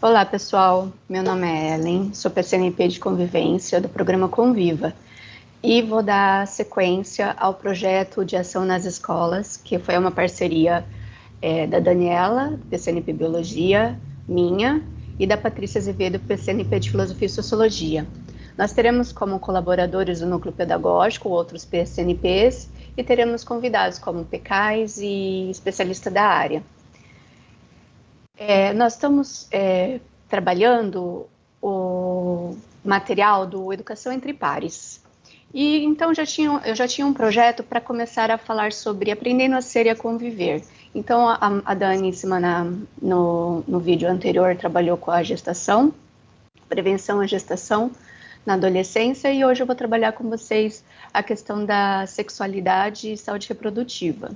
Olá, pessoal. Meu nome é Ellen, sou PCNP de Convivência do programa Conviva e vou dar sequência ao projeto de ação nas escolas, que foi uma parceria da Daniela, do PCNP Biologia, minha, e da Patrícia Azevedo, PCNP de Filosofia e Sociologia. Nós teremos como colaboradores o núcleo pedagógico, outros PCNPs, e teremos convidados como PCAIs e especialistas da área. Nós estamos trabalhando o material do Educação entre Pares. E então eu já tinha um projeto para começar a falar sobre aprendendo a ser e a conviver. Então a Dani, no vídeo anterior, trabalhou com a gestação, prevenção à gestação na adolescência, e hoje eu vou trabalhar com vocês a questão da sexualidade e saúde reprodutiva.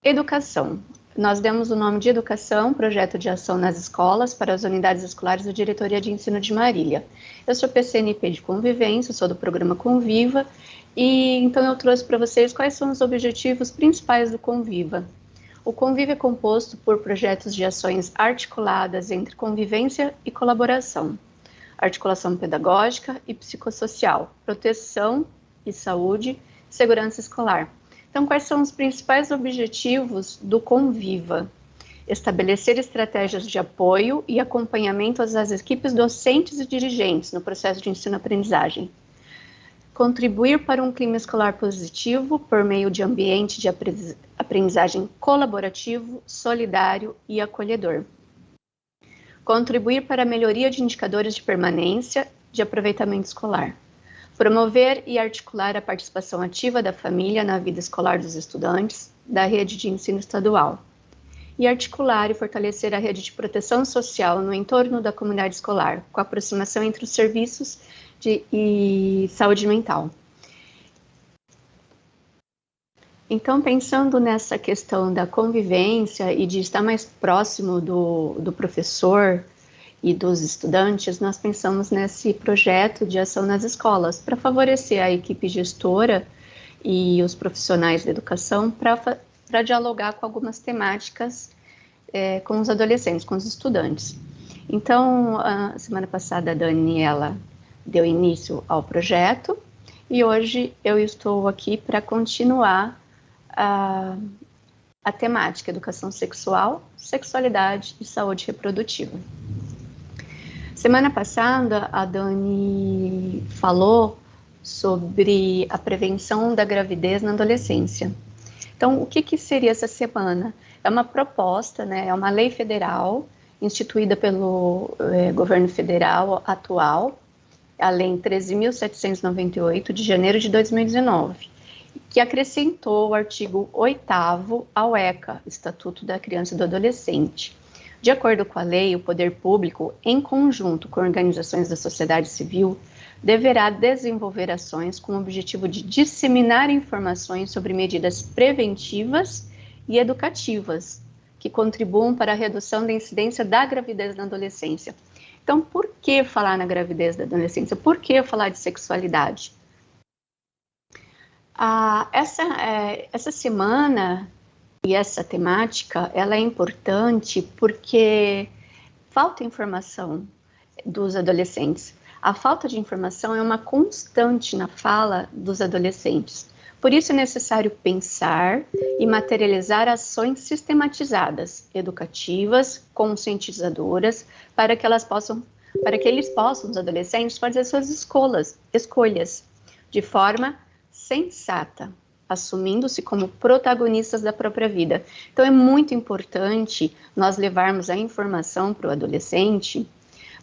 Educação. Nós demos o nome de Educação, Projeto de Ação nas Escolas para as Unidades Escolares da Diretoria de Ensino de Marília. Eu sou PCNP de Convivência, sou do programa Conviva, e então eu trouxe para vocês quais são os objetivos principais do Conviva. O Conviva é composto por projetos de ações articuladas entre convivência e colaboração, articulação pedagógica e psicossocial, proteção e saúde, segurança escolar. Então, quais são os principais objetivos do Conviva? Estabelecer estratégias de apoio e acompanhamento às equipes docentes e dirigentes no processo de ensino-aprendizagem. Contribuir para um clima escolar positivo por meio de ambiente de aprendizagem colaborativo, solidário e acolhedor. Contribuir para a melhoria de indicadores de permanência de aproveitamento escolar. Promover e articular a participação ativa da família na vida escolar dos estudantes da rede de ensino estadual. E articular e fortalecer a rede de proteção social no entorno da comunidade escolar, com a aproximação entre os serviços e saúde mental. Então, pensando nessa questão da convivência e de estar mais próximo do professor e dos estudantes, nós pensamos nesse projeto de ação nas escolas para favorecer a equipe gestora e os profissionais da educação para dialogar com algumas temáticas com os adolescentes, com os estudantes. Então, a semana passada a Daniela deu início ao projeto e hoje eu estou aqui para continuar a temática educação sexual, sexualidade e saúde reprodutiva. Semana passada, a Dani falou sobre a prevenção da gravidez na adolescência. Então, o que seria essa semana? É uma proposta, né, é uma lei federal instituída pelo governo federal atual, a Lei 13.798, de janeiro de 2019, que acrescentou o artigo 8º ao ECA, Estatuto da Criança e do Adolescente. De acordo com a lei, o poder público, em conjunto com organizações da sociedade civil, deverá desenvolver ações com o objetivo de disseminar informações sobre medidas preventivas e educativas que contribuam para a redução da incidência da gravidez na adolescência. Então, por que falar na gravidez da adolescência? Por que falar de sexualidade? Essa semana e essa temática, ela é importante porque falta informação dos adolescentes. A falta de informação é uma constante na fala dos adolescentes. Por isso é necessário pensar e materializar ações sistematizadas, educativas, conscientizadoras, para que eles possam, os adolescentes, fazer suas escolhas de forma sensata, assumindo-se como protagonistas da própria vida. Então, é muito importante nós levarmos a informação para o adolescente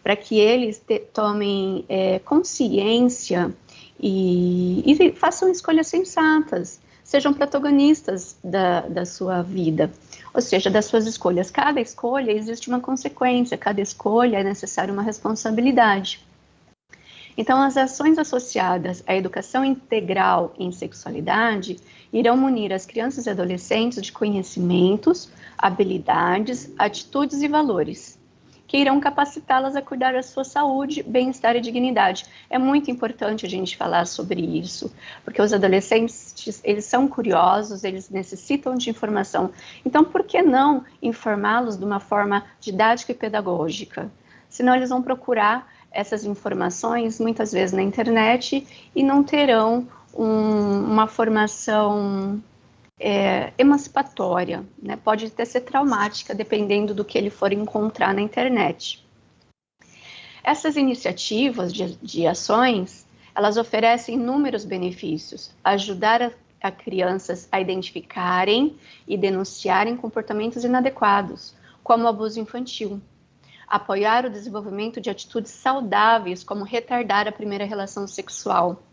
para que eles tomem consciência e façam escolhas sensatas, sejam protagonistas da sua vida, ou seja, das suas escolhas. Cada escolha existe uma consequência, cada escolha é necessária uma responsabilidade. Então, as ações associadas à educação integral em sexualidade irão munir as crianças e adolescentes de conhecimentos, habilidades, atitudes e valores. que irão capacitá-las a cuidar da sua saúde, bem-estar e dignidade. É muito importante a gente falar sobre isso, porque os adolescentes, eles são curiosos, eles necessitam de informação. Então, por que não informá-los de uma forma didática e pedagógica? Senão eles vão procurar essas informações, muitas vezes na internet, e não terão uma formação emancipatória, né? Pode até ser traumática, dependendo do que ele for encontrar na internet. Essas iniciativas de ações, elas oferecem inúmeros benefícios, ajudar a crianças a identificarem e denunciarem comportamentos inadequados, como o abuso infantil, apoiar o desenvolvimento de atitudes saudáveis, como retardar a primeira relação sexual,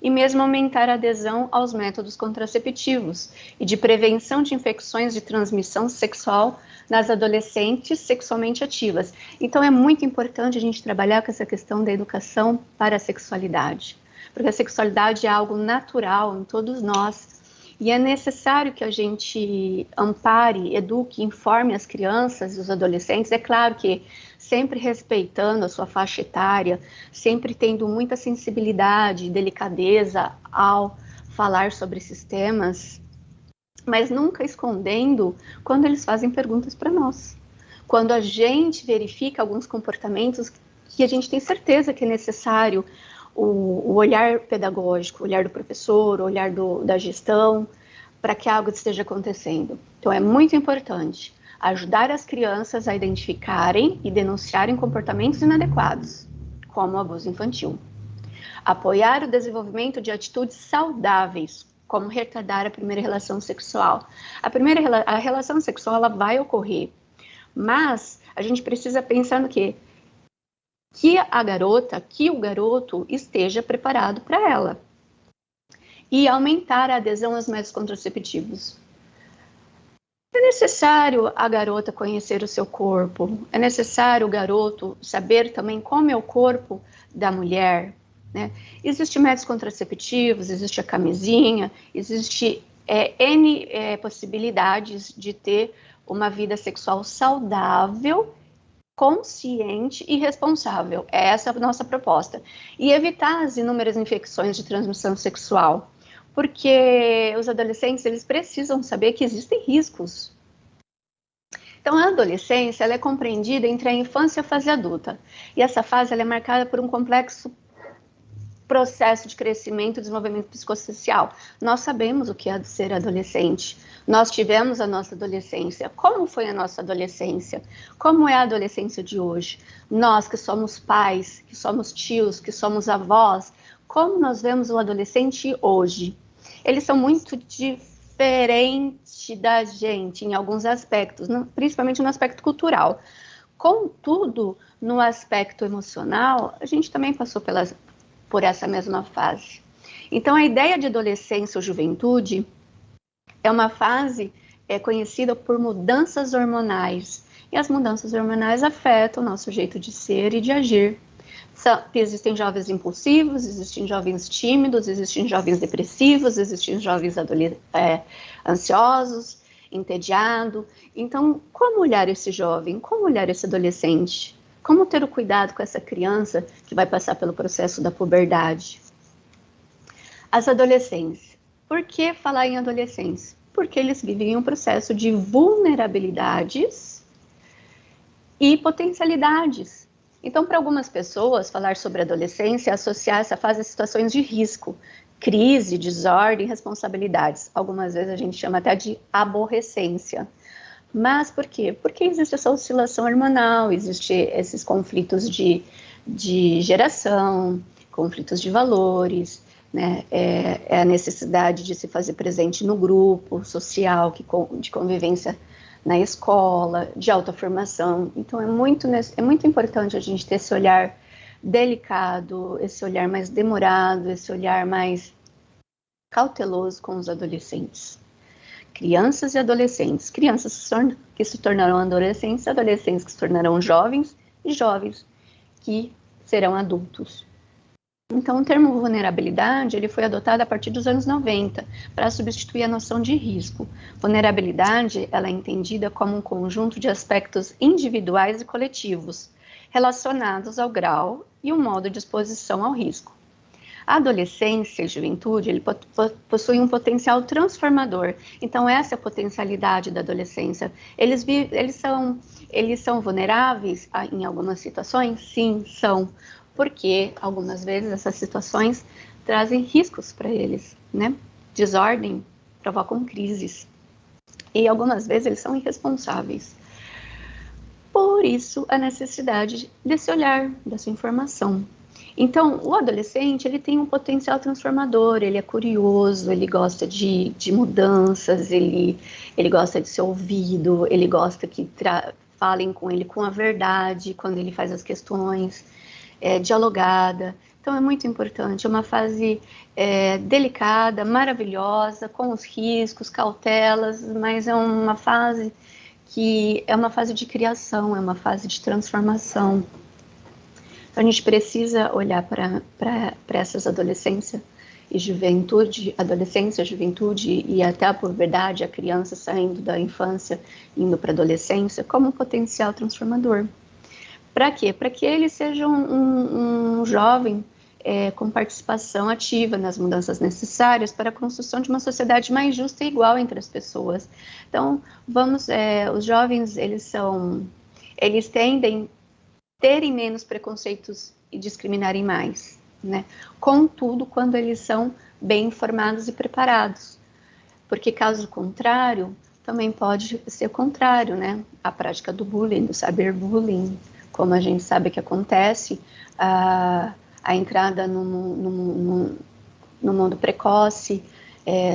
e mesmo aumentar a adesão aos métodos contraceptivos e de prevenção de infecções de transmissão sexual nas adolescentes sexualmente ativas. Então, é muito importante a gente trabalhar com essa questão da educação para a sexualidade, porque a sexualidade é algo natural em todos nós, e é necessário que a gente ampare, eduque, informe as crianças e os adolescentes. É claro que sempre respeitando a sua faixa etária, sempre tendo muita sensibilidade e delicadeza ao falar sobre esses temas, mas nunca escondendo quando eles fazem perguntas para nós. Quando a gente verifica alguns comportamentos que a gente tem certeza que é necessário o olhar pedagógico, o olhar do professor, o olhar da gestão, para que algo esteja acontecendo. Então, é muito importante ajudar as crianças a identificarem e denunciarem comportamentos inadequados, como o abuso infantil. Apoiar o desenvolvimento de atitudes saudáveis, como retardar a primeira relação sexual. A relação sexual ela vai ocorrer, mas a gente precisa pensar no quê? Que a garota, que o garoto esteja preparado para ela. E aumentar a adesão aos métodos contraceptivos. É necessário a garota conhecer o seu corpo, é necessário o garoto saber também como é o corpo da mulher, né? Existem métodos contraceptivos, existe a camisinha, existe N possibilidades de ter uma vida sexual saudável, consciente e responsável. Essa é a nossa proposta. E evitar as inúmeras infecções de transmissão sexual, porque os adolescentes eles precisam saber que existem riscos. Então, a adolescência ela é compreendida entre a infância e a fase adulta. E essa fase ela é marcada por um complexo processo de crescimento e desenvolvimento psicossocial. Nós sabemos o que é ser adolescente. Nós tivemos a nossa adolescência. Como foi a nossa adolescência? Como é a adolescência de hoje? Nós que somos pais, que somos tios, que somos avós, como nós vemos o adolescente hoje? Eles são muito diferentes da gente em alguns aspectos, principalmente no aspecto cultural. Contudo, no aspecto emocional, a gente também passou por essa mesma fase. Então, a ideia de adolescência ou juventude é uma fase conhecida por mudanças hormonais. E as mudanças hormonais afetam o nosso jeito de ser e de agir. Existem jovens impulsivos, existem jovens tímidos, existem jovens depressivos, existem jovens ansiosos, entediados. Então, como olhar esse jovem? Como olhar esse adolescente? Como ter o cuidado com essa criança que vai passar pelo processo da puberdade? As adolescentes. Por que falar em adolescência? Porque eles vivem um processo de vulnerabilidades e potencialidades. Então, para algumas pessoas, falar sobre adolescência é associar essa fase a situações de risco, crise, desordem, responsabilidades. Algumas vezes a gente chama até de aborrecência. Mas por quê? Porque existe essa oscilação hormonal, existem esses conflitos de geração, conflitos de valores, né? É a necessidade de se fazer presente no grupo social, de convivência na escola, de autoafirmação. Então, é muito importante a gente ter esse olhar delicado, esse olhar mais demorado, esse olhar mais cauteloso com os adolescentes. Crianças e adolescentes. Crianças que se tornarão adolescentes, adolescentes que se tornarão jovens e jovens que serão adultos. Então, o termo vulnerabilidade, ele foi adotado a partir dos anos 90 para substituir a noção de risco. Vulnerabilidade, ela é entendida como um conjunto de aspectos individuais e coletivos, relacionados ao grau e o modo de exposição ao risco. A adolescência e juventude, ele possui um potencial transformador. Então, essa é a potencialidade da adolescência. Eles são vulneráveis em algumas situações? Sim, são. Porque algumas vezes essas situações trazem riscos para eles, né? Desordem, provocam crises. E algumas vezes eles são irresponsáveis. Por isso, a necessidade desse olhar, dessa informação. Então, o adolescente, ele tem um potencial transformador, ele é curioso, ele gosta de mudanças, ele gosta de ser ouvido, ele gosta que falem com ele com a verdade quando ele faz as questões, dialogada. Então, é muito importante, é uma fase delicada, maravilhosa, com os riscos, cautelas, mas é uma fase que é uma fase de criação, é uma fase de transformação. Então, a gente precisa olhar para essas adolescência e juventude e até a puberdade, a criança saindo da infância, indo para a adolescência, como um potencial transformador. Para quê? Para que ele seja um jovem com participação ativa nas mudanças necessárias para a construção de uma sociedade mais justa e igual entre as pessoas. Então, os jovens, eles tendem terem menos preconceitos e discriminarem mais, né? Contudo, quando eles são bem informados e preparados, porque caso contrário, também pode ser o contrário, né? A prática do bullying, do cyberbullying, como a gente sabe que acontece, a entrada no mundo precoce,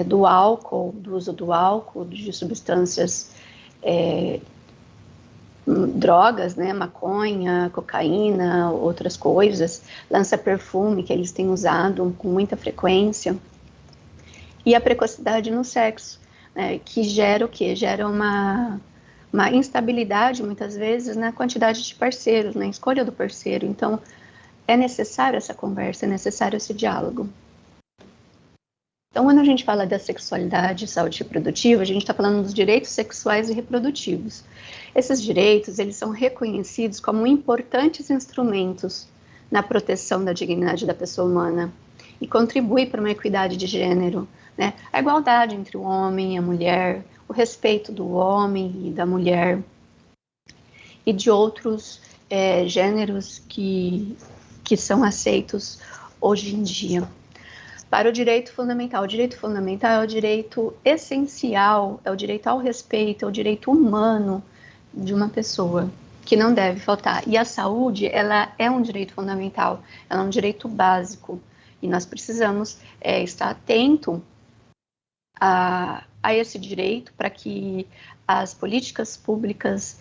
do álcool, do uso do álcool, de substâncias drogas, né, maconha, cocaína, outras coisas, lança-perfume que eles têm usado com muita frequência, e a precocidade no sexo, né, que gera o quê? Gera uma instabilidade, muitas vezes, na quantidade de parceiros, na escolha do parceiro. Então, é necessário essa conversa, é necessário esse diálogo. Então, quando a gente fala da sexualidade e saúde reprodutiva, a gente está falando dos direitos sexuais e reprodutivos. Esses direitos, eles são reconhecidos como importantes instrumentos na proteção da dignidade da pessoa humana e contribuem para uma equidade de gênero, né? A igualdade entre o homem e a mulher, o respeito do homem e da mulher e de outros gêneros que são aceitos hoje em dia. Para o direito fundamental é o direito essencial, é o direito ao respeito, é o direito humano de uma pessoa, que não deve faltar. E a saúde, ela é um direito fundamental, ela é um direito básico, e nós precisamos estar atento a esse direito para que as políticas públicas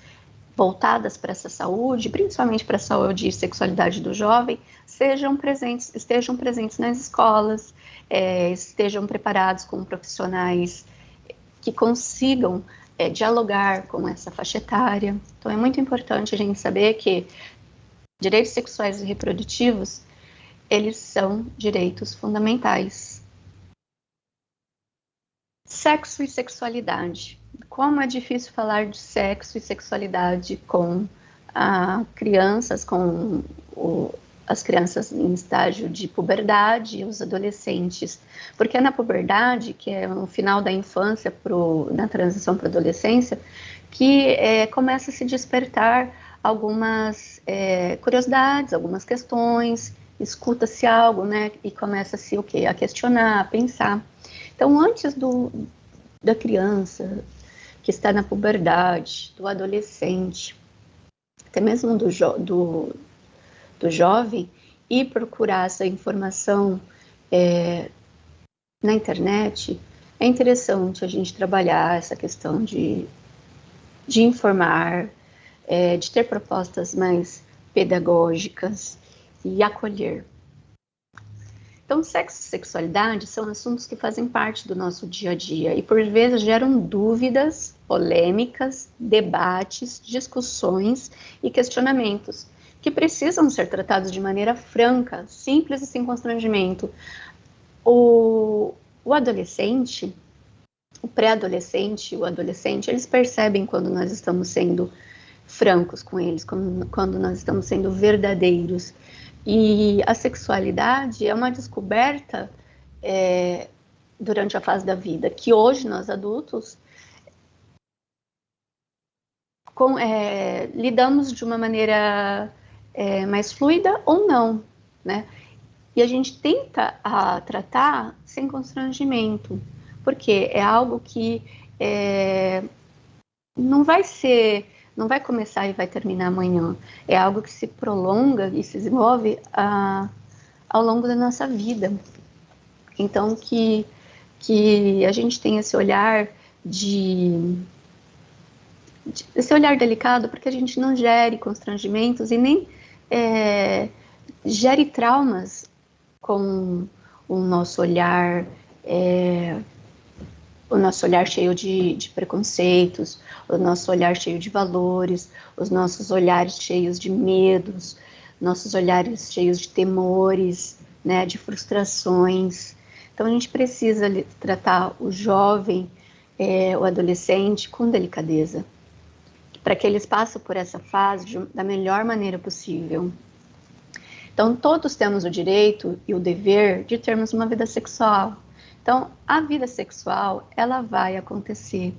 voltadas para essa saúde, principalmente para a saúde e sexualidade do jovem, estejam presentes nas escolas, estejam preparados com profissionais que consigam dialogar com essa faixa etária. Então, é muito importante a gente saber que direitos sexuais e reprodutivos, eles são direitos fundamentais. Sexo e sexualidade. Como é difícil falar de sexo e sexualidade com crianças, as crianças em estágio de puberdade e os adolescentes. Porque é na puberdade, que é no final da infância, na transição para a adolescência, que começa a se despertar algumas curiosidades, algumas questões, escuta-se algo, né? E começa-se o quê? A questionar, a pensar. Então, antes da criança que está na puberdade, do adolescente, até mesmo do jovem, ir procurar essa informação na internet, é interessante a gente trabalhar essa questão de informar, de ter propostas mais pedagógicas e acolher. Então, sexo e sexualidade são assuntos que fazem parte do nosso dia a dia e, por vezes, geram dúvidas, polêmicas, debates, discussões e questionamentos. que precisam ser tratados de maneira franca, simples e sem constrangimento. O adolescente, o pré-adolescente, o adolescente, eles percebem quando nós estamos sendo francos com eles, quando nós estamos sendo verdadeiros. E a sexualidade é uma descoberta durante a fase da vida, que hoje nós adultos lidamos de uma maneira mais fluida ou não, né? E a gente tenta tratar sem constrangimento, porque é algo que não vai começar e vai terminar amanhã. É algo que se prolonga e se desenvolve ao longo da nossa vida. Então, que a gente tenha esse olhar esse olhar delicado, porque a gente não gere constrangimentos e nem gere traumas com o nosso olhar cheio de preconceitos, o nosso olhar cheio de valores, os nossos olhares cheios de medos, nossos olhares cheios de temores, né, de frustrações. Então a gente precisa tratar o jovem, o adolescente com delicadeza, para que eles passem por essa fase da melhor maneira possível. Então todos temos o direito e o dever de termos uma vida sexual. Então, a vida sexual, ela vai acontecer.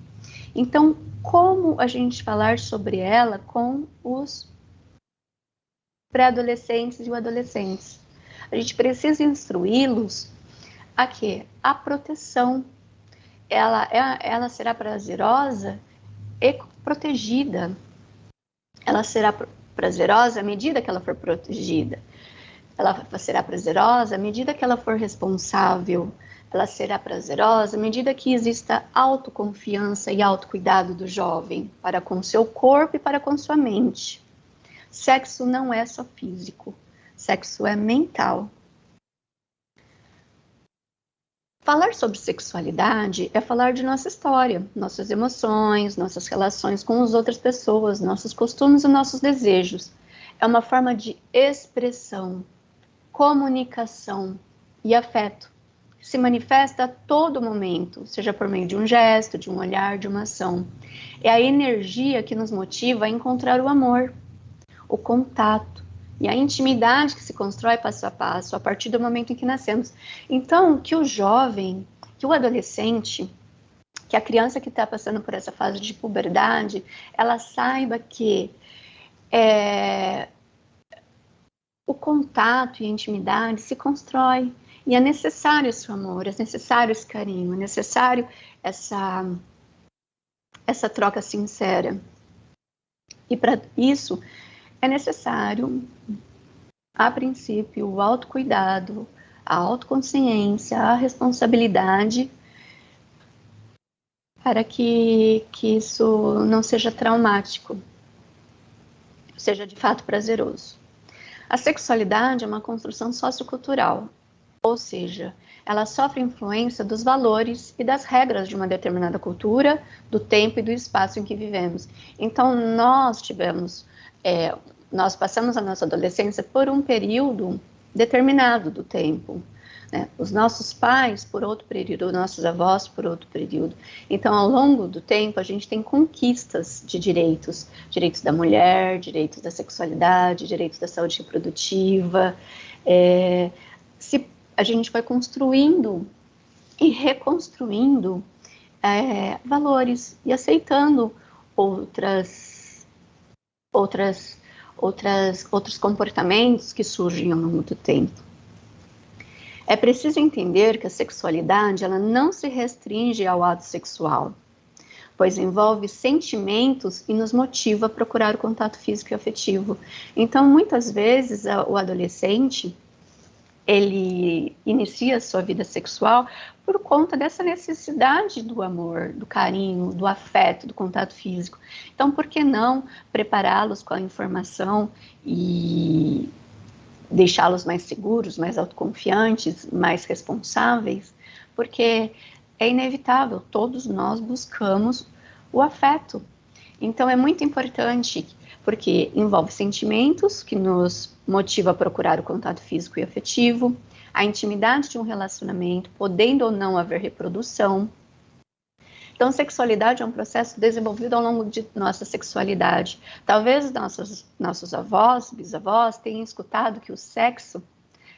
Então, como a gente falar sobre ela com os pré-adolescentes e os adolescentes? A gente precisa instruí-los a quê? A proteção. Ela será prazerosa e protegida. Ela será prazerosa à medida que ela for protegida. Ela será prazerosa à medida que ela for responsável. Ela será prazerosa à medida que exista autoconfiança e autocuidado do jovem para com seu corpo e para com sua mente. Sexo não é só físico, sexo é mental. Falar sobre sexualidade é falar de nossa história, nossas emoções, nossas relações com as outras pessoas, nossos costumes e nossos desejos. É uma forma de expressão, comunicação e afeto. Se manifesta a todo momento, seja por meio de um gesto, de um olhar, de uma ação. É a energia que nos motiva a encontrar o amor, o contato e a intimidade que se constrói passo a passo, a partir do momento em que nascemos. Então, que o jovem, que o adolescente, que a criança que está passando por essa fase de puberdade, ela saiba que o contato e a intimidade se constrói. E é necessário esse amor, é necessário esse carinho, é necessário essa troca sincera. E para isso é necessário, a princípio, o autocuidado, a autoconsciência, a responsabilidade, para que isso não seja traumático, seja de fato prazeroso. A sexualidade é uma construção sociocultural. Ou seja, ela sofre influência dos valores e das regras de uma determinada cultura, do tempo e do espaço em que vivemos. Então, nós passamos a nossa adolescência por um período determinado do tempo, né? Os nossos pais por outro período, os nossos avós por outro período. Então, ao longo do tempo, a gente tem conquistas de direitos da mulher, direitos da sexualidade, direitos da saúde reprodutiva. A gente vai construindo e reconstruindo valores e aceitando outros comportamentos que surgem ao longo do tempo. É preciso entender que a sexualidade ela não se restringe ao ato sexual, pois envolve sentimentos e nos motiva a procurar o contato físico e afetivo. Então, muitas vezes, o adolescente ele inicia a sua vida sexual por conta dessa necessidade do amor, do carinho, do afeto, do contato físico. Então, por que não prepará-los com a informação e deixá-los mais seguros, mais autoconfiantes, mais responsáveis? Porque é inevitável, todos nós buscamos o afeto. Então, é muito importante, porque envolve sentimentos que nos motiva a procurar o contato físico e afetivo, a intimidade de um relacionamento, podendo ou não haver reprodução. Então, sexualidade é um processo desenvolvido ao longo de nossa sexualidade. Talvez nossos avós, bisavós, tenham escutado que o sexo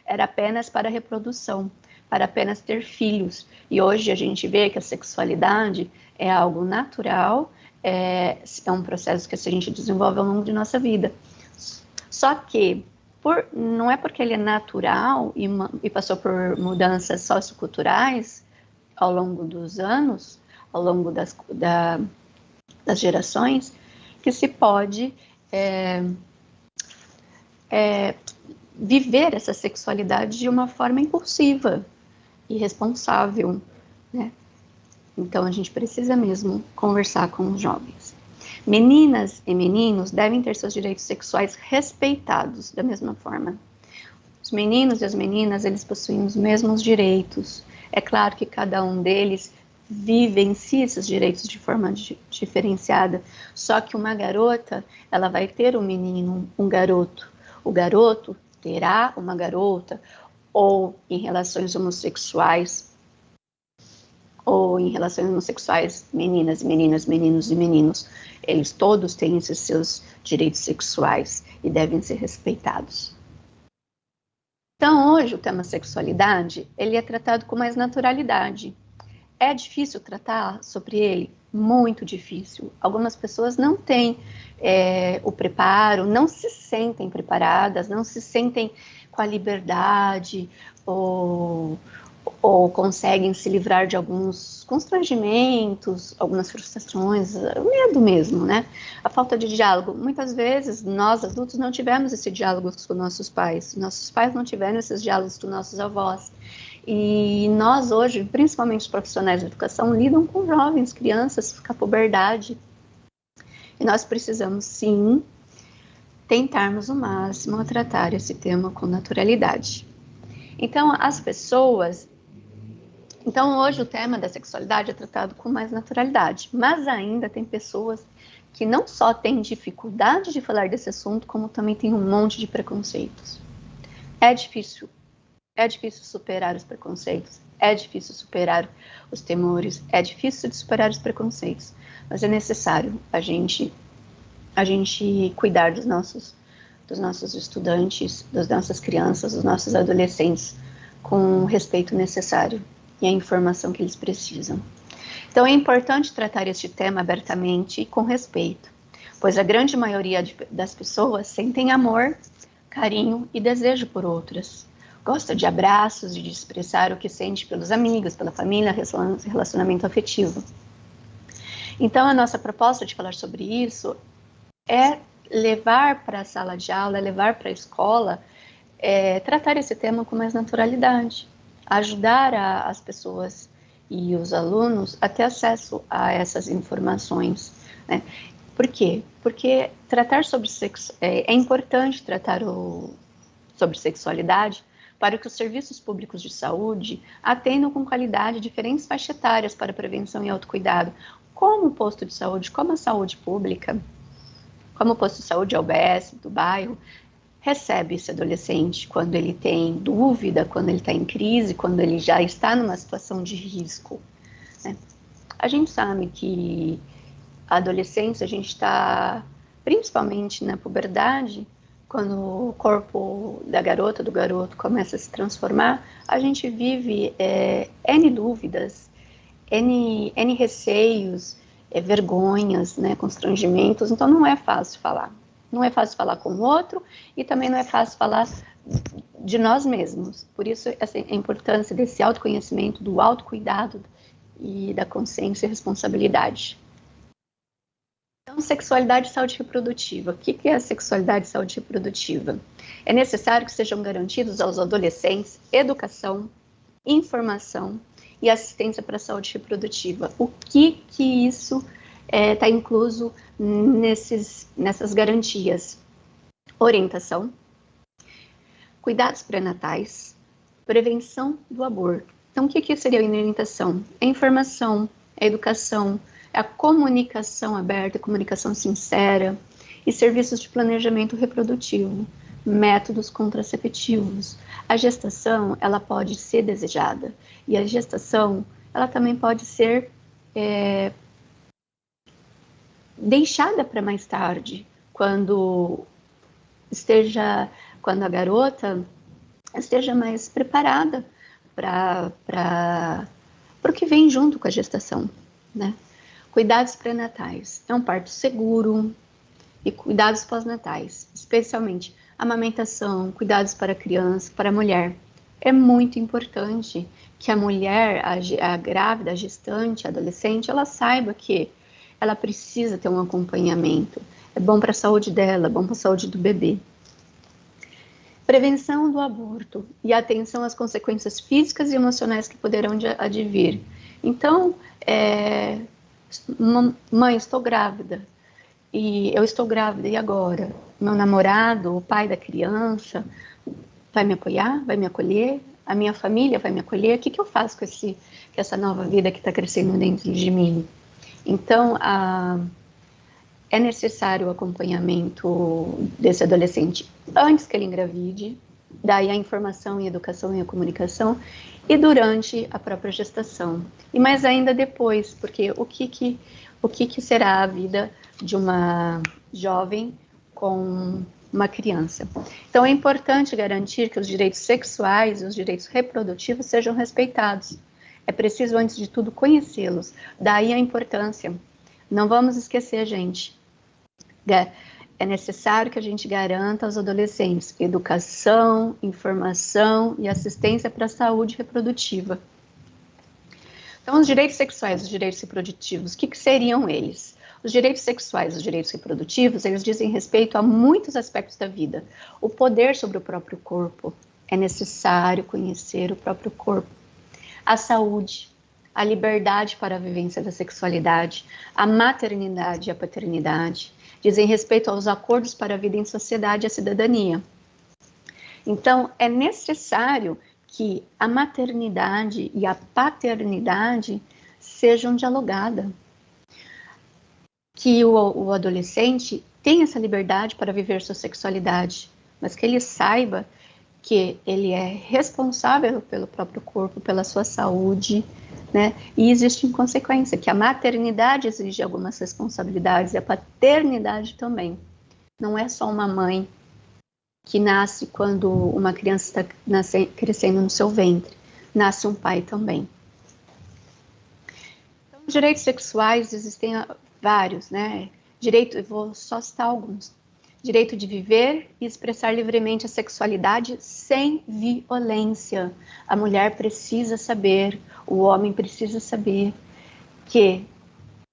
era apenas para reprodução, para apenas ter filhos. E hoje a gente vê que a sexualidade é algo natural, é um processo que a gente desenvolve ao longo de nossa vida. Só que não é porque ele é natural e passou por mudanças socioculturais ao longo dos anos, ao longo das gerações, que se pode viver essa sexualidade de uma forma impulsiva, irresponsável, né? Então, a gente precisa mesmo conversar com os jovens. Meninas e meninos devem ter seus direitos sexuais respeitados da mesma forma. Os meninos e as meninas, eles possuem os mesmos direitos. É claro que cada um deles vivencia esses direitos de forma diferenciada, só que uma garota, ela vai ter um menino, um garoto. O garoto terá uma garota, ou em relações homossexuais, meninas, meninas, meninos e meninos, eles todos têm esses seus direitos sexuais e devem ser respeitados. Então, hoje, o tema sexualidade, ele é tratado com mais naturalidade. É difícil tratar sobre ele? Muito difícil. Algumas pessoas não têm o preparo, não se sentem preparadas, não se sentem com a liberdade ou conseguem se livrar de alguns constrangimentos, algumas frustrações, medo mesmo, né? A falta de diálogo. Muitas vezes, nós adultos não tivemos esse diálogo com nossos pais não tiveram esses diálogos com nossos avós. E nós hoje, principalmente os profissionais de educação, lidam com jovens, crianças, com a puberdade. E nós precisamos, sim, tentarmos o máximo a tratar esse tema com naturalidade. Então, hoje o tema da sexualidade é tratado com mais naturalidade, mas ainda tem pessoas que não só têm dificuldade de falar desse assunto, como também tem um monte de preconceitos. É difícil superar os preconceitos, é difícil superar os temores, é difícil de superar os preconceitos, mas é necessário a gente cuidar dos nossos estudantes, das nossas crianças, dos nossos adolescentes, com o respeito necessário e a informação que eles precisam. Então, é importante tratar este tema abertamente e com respeito, pois a grande maioria das pessoas sentem amor, carinho e desejo por outras. Gosta de abraços e de expressar o que sente pelos amigos, pela família, relacionamento afetivo. Então, a nossa proposta de falar sobre isso é levar para a sala de aula, levar para a escola, tratar esse tema com mais naturalidade, ajudar as pessoas e os alunos a ter acesso a essas informações, né? Por quê? Porque tratar sobre sexo, é importante tratar sobre sexualidade para que os serviços públicos de saúde atendam com qualidade diferentes faixas etárias para prevenção e autocuidado, como o posto de saúde, como a saúde pública, como o posto de saúde UBS do bairro, recebe esse adolescente quando ele tem dúvida, quando ele está em crise, quando ele já está numa situação de risco, né? A gente sabe que a adolescência, a gente está, principalmente na puberdade, quando o corpo da garota, do garoto começa a se transformar, a gente vive N dúvidas, N receios, vergonhas, né, constrangimentos, então não é fácil falar. Não é fácil falar com o outro e também não é fácil falar de nós mesmos. Por isso, assim, a importância desse autoconhecimento, do autocuidado e da consciência e responsabilidade. Então, sexualidade e saúde reprodutiva. O que é a sexualidade e saúde reprodutiva? É necessário que sejam garantidos aos adolescentes educação, informação e assistência para a saúde reprodutiva. O que isso está incluso nessas garantias? Orientação, cuidados pré-natais, prevenção do aborto. Então, o que seria a orientação? É informação, é educação, é a comunicação aberta, a comunicação sincera e serviços de planejamento reprodutivo, métodos contraceptivos. A gestação, ela pode ser desejada e a gestação, ela também pode ser deixada para mais tarde, quando a garota esteja mais preparada para o que vem junto com a gestação, né? Cuidados pré-natais, é um parto seguro e cuidados pós-natais, especialmente amamentação, cuidados para a criança, para a mulher. É muito importante que a mulher, a grávida, a gestante, a adolescente, ela saiba que ela precisa ter um acompanhamento. É bom para a saúde dela, é bom para a saúde do bebê. Prevenção do aborto e atenção às consequências físicas e emocionais que poderão advir. Então, mãe, estou grávida. E eu estou grávida, e agora? Meu namorado, o pai da criança, vai me apoiar? Vai me acolher? A minha família vai me acolher? O que eu faço com essa nova vida que está crescendo dentro de mim? Então, é necessário o acompanhamento desse adolescente antes que ele engravide, daí a informação e educação e a comunicação, e durante a própria gestação. E mais ainda depois, porque o que será a vida de uma jovem com uma criança? Então é importante garantir que os direitos sexuais e os direitos reprodutivos sejam respeitados. É preciso, antes de tudo, conhecê-los. Daí a importância. Não vamos esquecer, gente. É necessário que a gente garanta aos adolescentes educação, informação e assistência para a saúde reprodutiva. Então, os direitos sexuais, os direitos reprodutivos, o que seriam eles? Os direitos sexuais, os direitos reprodutivos, eles dizem respeito a muitos aspectos da vida. O poder sobre o próprio corpo. É necessário conhecer o próprio corpo. A saúde, a liberdade para a vivência da sexualidade, a maternidade e a paternidade, dizem respeito aos acordos para a vida em sociedade e a cidadania. Então, é necessário que a maternidade e a paternidade sejam dialogadas. Que o adolescente tenha essa liberdade para viver sua sexualidade, mas que ele saiba que ele é responsável pelo próprio corpo, pela sua saúde, né? E existe em consequência que a maternidade exige algumas responsabilidades e a paternidade também. Não é só uma mãe que nasce quando uma criança está crescendo no seu ventre, nasce um pai também. Então, direitos sexuais existem vários, né? Eu vou só citar alguns. Direito de viver e expressar livremente a sexualidade sem violência. A mulher precisa saber, o homem precisa saber que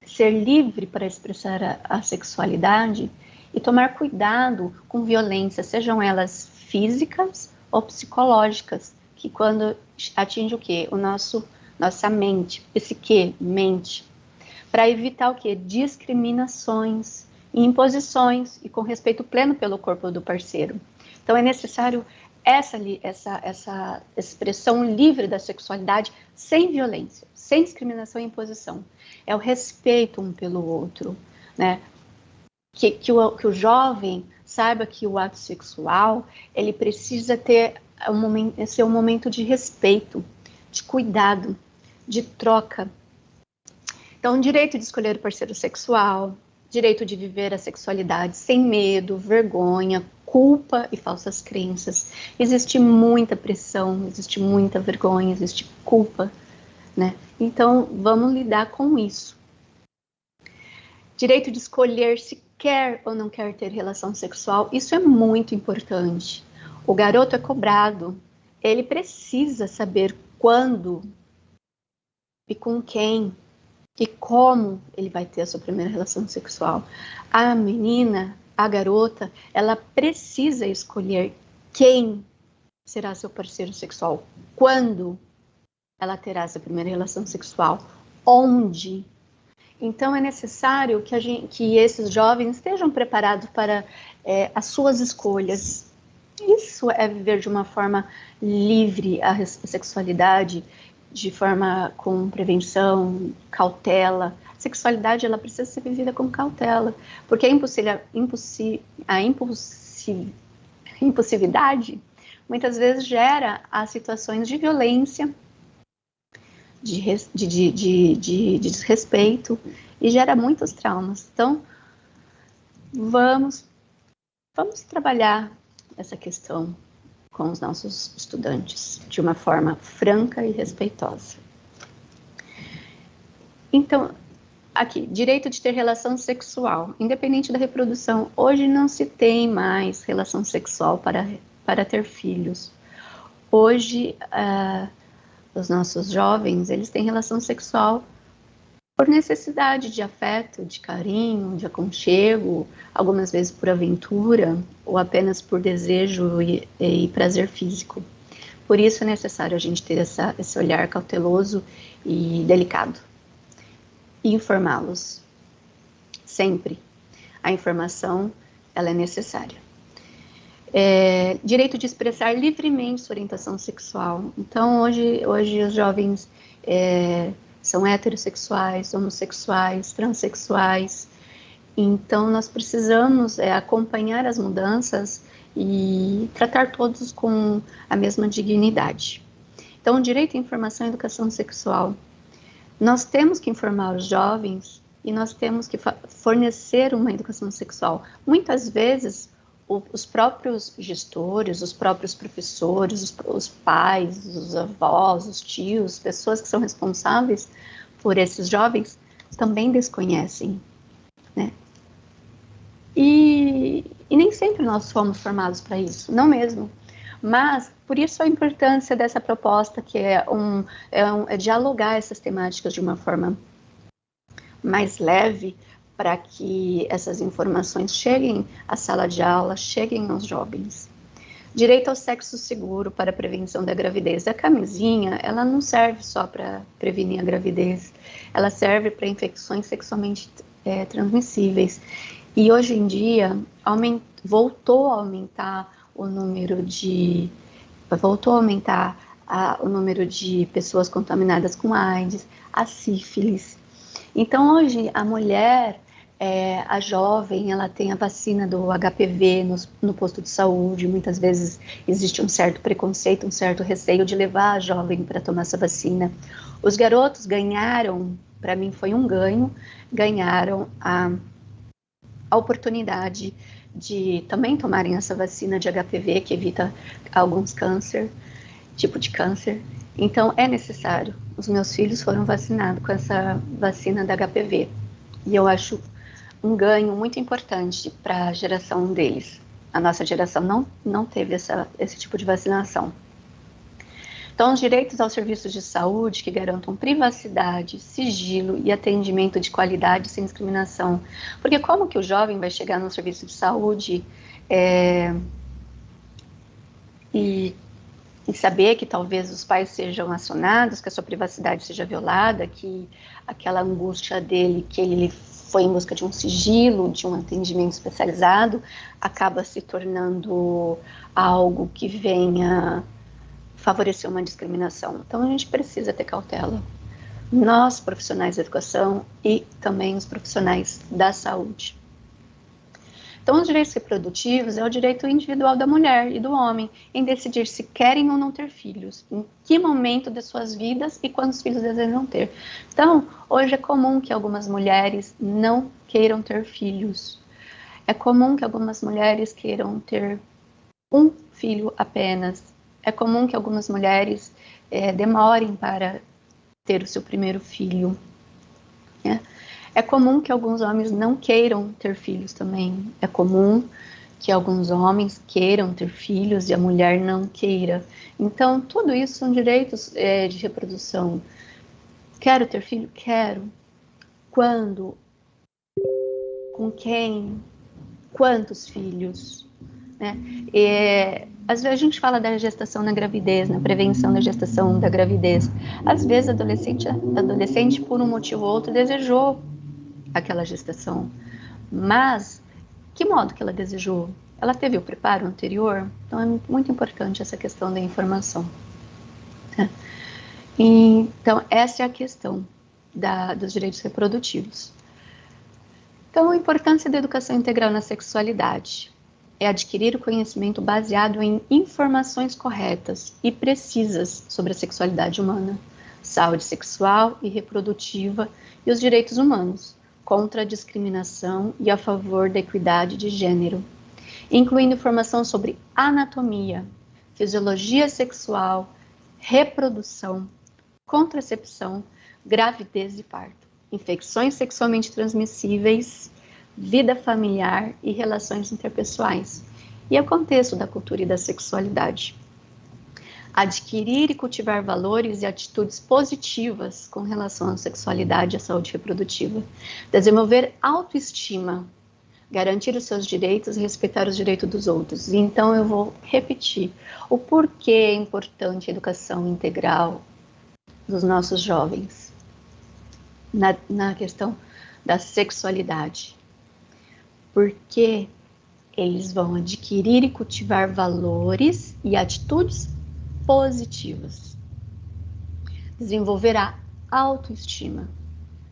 ser livre para expressar a sexualidade e tomar cuidado com violência, sejam elas físicas ou psicológicas, que quando atinge o quê? Nossa mente, psique, mente, para evitar o quê? Discriminações e imposições e com respeito pleno pelo corpo do parceiro. Então é necessário essa expressão livre da sexualidade sem violência, sem discriminação e imposição. É o respeito um pelo outro, né? Que o jovem saiba que o ato sexual, ele precisa ser um momento de respeito, de cuidado, de troca. Então, direito de escolher o parceiro sexual, direito de viver a sexualidade sem medo, vergonha, culpa e falsas crenças. Existe muita pressão, existe muita vergonha, existe culpa, né? Então, vamos lidar com isso. Direito de escolher se quer ou não quer ter relação sexual, isso é muito importante. O garoto é cobrado, ele precisa saber quando e com quem e como ele vai ter a sua primeira relação sexual. A menina, a garota, ela precisa escolher quem será seu parceiro sexual, quando ela terá essa primeira relação sexual, onde. Então é necessário que esses jovens estejam preparados para as suas escolhas. Isso é viver de uma forma livre a sexualidade, de forma com prevenção, cautela, sexualidade ela precisa ser vivida com cautela, porque a impulsividade muitas vezes gera as situações de violência, de desrespeito e gera muitos traumas. Então, vamos trabalhar essa questão com os nossos estudantes de uma forma franca e respeitosa. Então, aqui, direito de ter relação sexual, independente da reprodução. Hoje não se tem mais relação sexual para ter filhos. Hoje, os nossos jovens, eles têm relação sexual por necessidade de afeto, de carinho, de aconchego, algumas vezes por aventura, ou apenas por desejo e prazer físico. Por isso é necessário a gente ter esse olhar cauteloso e delicado. E informá-los, sempre. A informação, ela é necessária. Direito de expressar livremente sua orientação sexual. Então, hoje os jovens são heterossexuais, homossexuais, transexuais. Então, nós precisamos acompanhar as mudanças e tratar todos com a mesma dignidade. Então, direito à informação e educação sexual. Nós temos que informar os jovens e nós temos que fornecer uma educação sexual. Muitas vezes, os próprios gestores, os próprios professores, os pais, os avós, os tios, pessoas que são responsáveis por esses jovens, também desconhecem, né? E nem sempre nós fomos formados para isso, não mesmo. Mas, por isso a importância dessa proposta, que é dialogar essas temáticas de uma forma mais leve, para que essas informações cheguem à sala de aula, cheguem aos jovens. Direito ao sexo seguro para a prevenção da gravidez. A camisinha, ela não serve só para prevenir a gravidez, ela serve para infecções sexualmente transmissíveis. E hoje em dia, voltou a aumentar o número de pessoas contaminadas com AIDS, a sífilis. Então, hoje, a mulher, a jovem, ela tem a vacina do HPV no posto de saúde. Muitas vezes existe um certo preconceito, um certo receio de levar a jovem para tomar essa vacina. Os garotos ganharam, para mim foi um ganho, ganharam a oportunidade de também tomarem essa vacina de HPV, que evita alguns tipo de câncer. Então, é necessário. Os meus filhos foram vacinados com essa vacina da HPV. E eu acho um ganho muito importante para a geração deles. A nossa geração não teve esse tipo de vacinação. Então, os direitos aos serviços de saúde que garantam privacidade, sigilo e atendimento de qualidade sem discriminação. Porque como que o jovem vai chegar num serviço de saúde e saber que talvez os pais sejam acionados, que a sua privacidade seja violada, que aquela angústia dele, que ele foi em busca de um sigilo, de um atendimento especializado, acaba se tornando algo que venha favorecer uma discriminação. Então, a gente precisa ter cautela. Nós, profissionais da educação e também os profissionais da saúde. Então, os direitos reprodutivos é o direito individual da mulher e do homem em decidir se querem ou não ter filhos, em que momento de suas vidas e quantos filhos desejam ter. Então, hoje é comum que algumas mulheres não queiram ter filhos. É comum que algumas mulheres queiram ter um filho apenas. É comum que algumas mulheres demorem para ter o seu primeiro filho. Né? É comum que alguns homens não queiram ter filhos também. É comum que alguns homens queiram ter filhos e a mulher não queira. Então, tudo isso são direitos de reprodução. Quero ter filho? Quero. Quando? Com quem? Quantos filhos? Né? Às vezes a gente fala da gestação na gravidez, na prevenção da gestação da gravidez. Às vezes adolescente, por um motivo ou outro, desejou aquela gestação. Mas, que modo que ela desejou? Ela teve o preparo anterior? Então, é muito importante essa questão da informação. Né? Então, essa é a questão. dos direitos reprodutivos. Então, a importância da educação integral na sexualidade é adquirir o conhecimento baseado em informações corretas e precisas sobre a sexualidade humana, saúde sexual e reprodutiva e os direitos humanos, contra a discriminação e a favor da equidade de gênero, incluindo informação sobre anatomia, fisiologia sexual, reprodução, contracepção, gravidez e parto, infecções sexualmente transmissíveis, vida familiar e relações interpessoais, e o contexto da cultura e da sexualidade. Adquirir e cultivar valores e atitudes positivas com relação à sexualidade e à saúde reprodutiva. Desenvolver autoestima, garantir os seus direitos e respeitar os direitos dos outros. E então eu vou repetir o porquê é importante a educação integral dos nossos jovens na questão da sexualidade. Porque eles vão adquirir e cultivar valores e atitudes positivas. Desenvolver a autoestima,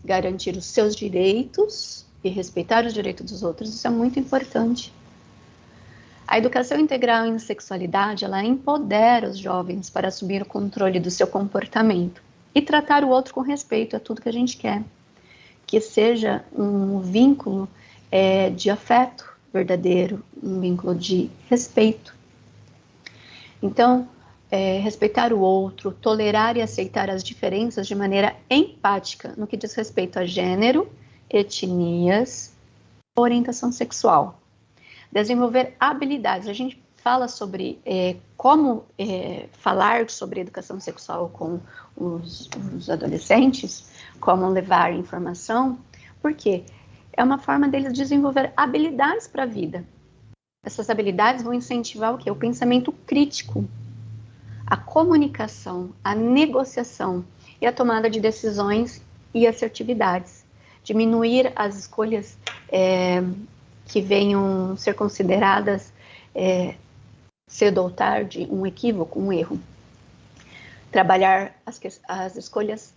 garantir os seus direitos e respeitar os direitos dos outros, isso é muito importante. A educação integral em sexualidade, ela empodera os jovens para assumir o controle do seu comportamento e tratar o outro com respeito, é tudo que a gente quer. Que seja um vínculo de afeto verdadeiro, um vínculo de respeito. Então, respeitar o outro, tolerar e aceitar as diferenças de maneira empática, no que diz respeito a gênero, etnias, orientação sexual. Desenvolver habilidades. A gente fala sobre como falar sobre educação sexual com os adolescentes, como levar informação, porque é uma forma deles desenvolver habilidades para a vida. Essas habilidades vão incentivar o quê? O pensamento crítico, a comunicação, a negociação e a tomada de decisões e assertividades. Diminuir as escolhas que venham ser consideradas cedo ou tarde um equívoco, um erro. Trabalhar as escolhas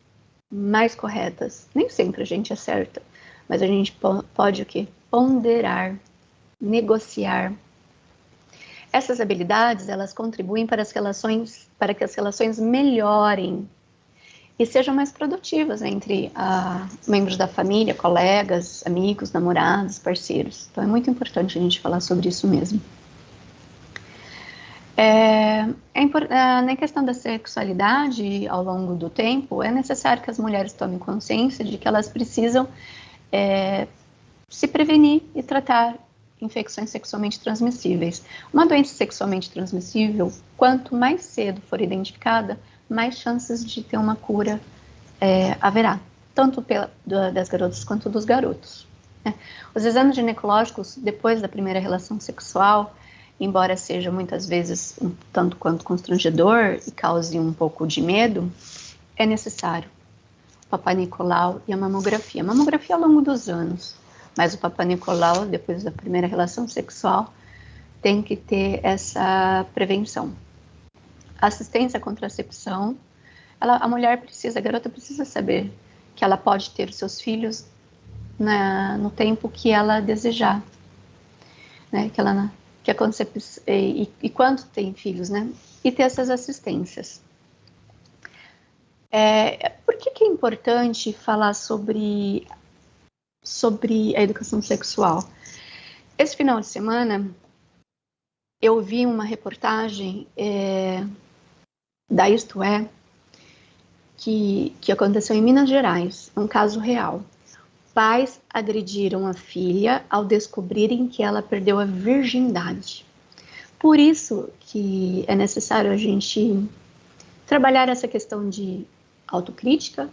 mais corretas. Nem sempre a gente acerta, mas a gente pode o quê? Ponderar, negociar. Essas habilidades, elas contribuem para que as relações melhorem e sejam mais produtivas entre membros da família, colegas, amigos, namorados, parceiros. Então é muito importante a gente falar sobre isso mesmo. Na questão da sexualidade, ao longo do tempo, é necessário que as mulheres tomem consciência de que elas precisam se prevenir e tratar infecções sexualmente transmissíveis. Uma doença sexualmente transmissível, quanto mais cedo for identificada, mais chances de ter uma cura haverá, tanto das garotas quanto dos garotos. Os exames ginecológicos, depois da primeira relação sexual, embora seja muitas vezes um tanto quanto constrangedor e cause um pouco de medo, é necessário o Papai Nicolau e a mamografia. A mamografia ao longo dos anos, mas o Papai Nicolau, depois da primeira relação sexual, tem que ter essa prevenção. Assistência à contracepção, a mulher a garota precisa saber que ela pode ter os seus filhos no tempo que ela desejar, né? E quando tem filhos, né? E ter essas assistências. Por que é importante falar sobre a educação sexual? Esse final de semana, eu vi uma reportagem da Isto É, que aconteceu em Minas Gerais, um caso real. Pais agrediram a filha ao descobrirem que ela perdeu a virgindade. Por isso que é necessário a gente trabalhar essa questão de autocrítica,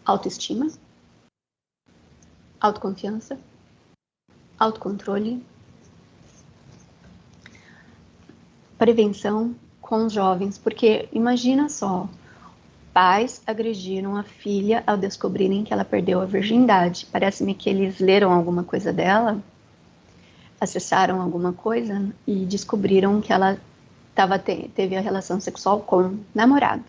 autoestima, autoconfiança, autocontrole, prevenção com os jovens, porque imagina só, pais agrediram a filha ao descobrirem que ela perdeu a virgindade. Parece-me que eles leram alguma coisa dela, acessaram alguma coisa e descobriram que ela teve a relação sexual com o namorado.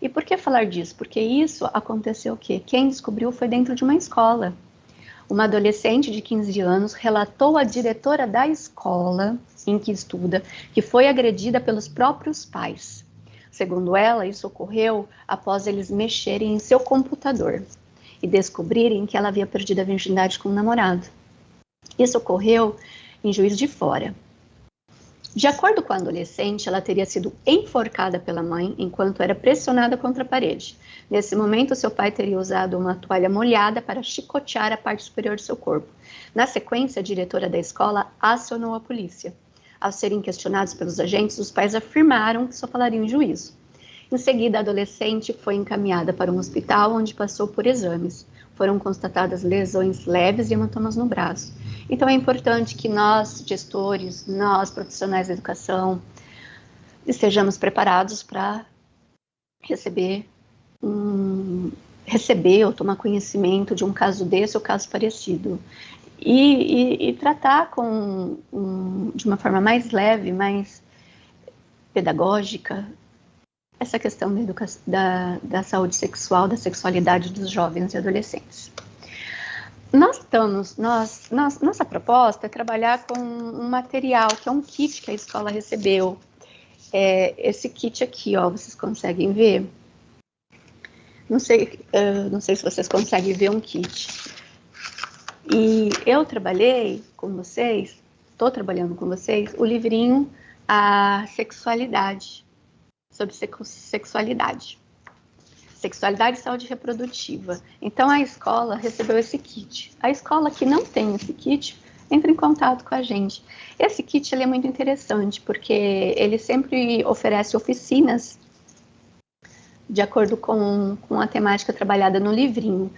E por que falar disso? Porque isso aconteceu o quê? Quem descobriu foi dentro de uma escola. Uma adolescente de 15 anos relatou à diretora da escola em que estuda que foi agredida pelos próprios pais. Segundo ela, isso ocorreu após eles mexerem em seu computador e descobrirem que ela havia perdido a virgindade com o namorado. Isso ocorreu em Juiz de Fora. De acordo com a adolescente, ela teria sido enforcada pela mãe enquanto era pressionada contra a parede. Nesse momento, seu pai teria usado uma toalha molhada para chicotear a parte superior de seu corpo. Na sequência, a diretora da escola acionou a polícia. Ao serem questionados pelos agentes, os pais afirmaram que só falariam em juízo. Em seguida, a adolescente foi encaminhada para um hospital onde passou por exames. Foram constatadas lesões leves e hematomas no braço. Então é importante que nós, gestores, nós, profissionais da educação, estejamos preparados para receber ou tomar conhecimento de um caso desse ou caso parecido. E tratar de uma forma mais leve, mais pedagógica, essa questão da saúde sexual, da sexualidade dos jovens e adolescentes. Nossa proposta é trabalhar com um material, que é um kit que a escola recebeu. Esse kit aqui, ó, vocês conseguem ver? Não sei se vocês conseguem ver um kit. E eu trabalhei com vocês, estou trabalhando com vocês, o livrinho A Sexualidade, sobre sexualidade e saúde reprodutiva. Então, a escola recebeu esse kit. A escola que não tem esse kit, entra em contato com a gente. Esse kit ele é muito interessante, porque ele sempre oferece oficinas de acordo com a temática trabalhada no livrinho.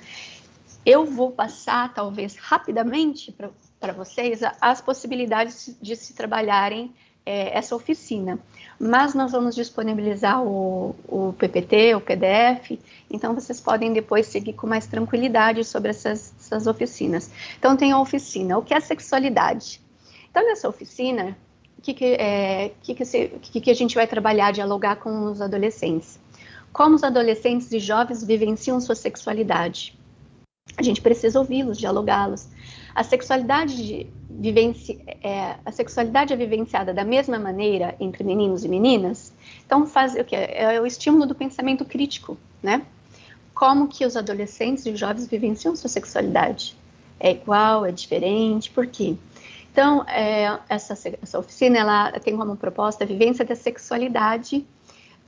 Eu vou passar, talvez, rapidamente para vocês as possibilidades de se trabalharem essa oficina, mas nós vamos disponibilizar o PPT, o PDF, então vocês podem depois seguir com mais tranquilidade sobre essas oficinas. Então tem a oficina, o que é sexualidade? Então nessa oficina, o que a gente vai trabalhar, dialogar com os adolescentes? Como os adolescentes e jovens vivenciam sua sexualidade? A gente precisa ouvi-los, dialogá-los. A sexualidade é vivenciada da mesma maneira entre meninos e meninas? Então, o que é o estímulo do pensamento crítico, né? Como que os adolescentes e os jovens vivenciam sua sexualidade? É igual, é diferente, por quê? Então, essa oficina, ela tem como proposta a vivência da sexualidade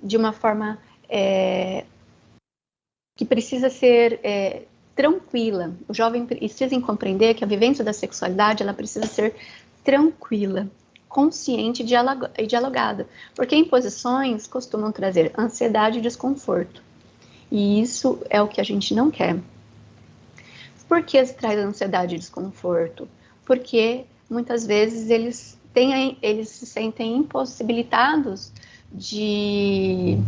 de uma forma que precisa ser tranquila. O jovem precisa compreender que a vivência da sexualidade ela precisa ser tranquila, consciente e dialogada, porque imposições costumam trazer ansiedade e desconforto, e isso é o que a gente não quer. Por que traz ansiedade e desconforto? Porque muitas vezes eles se sentem impossibilitados de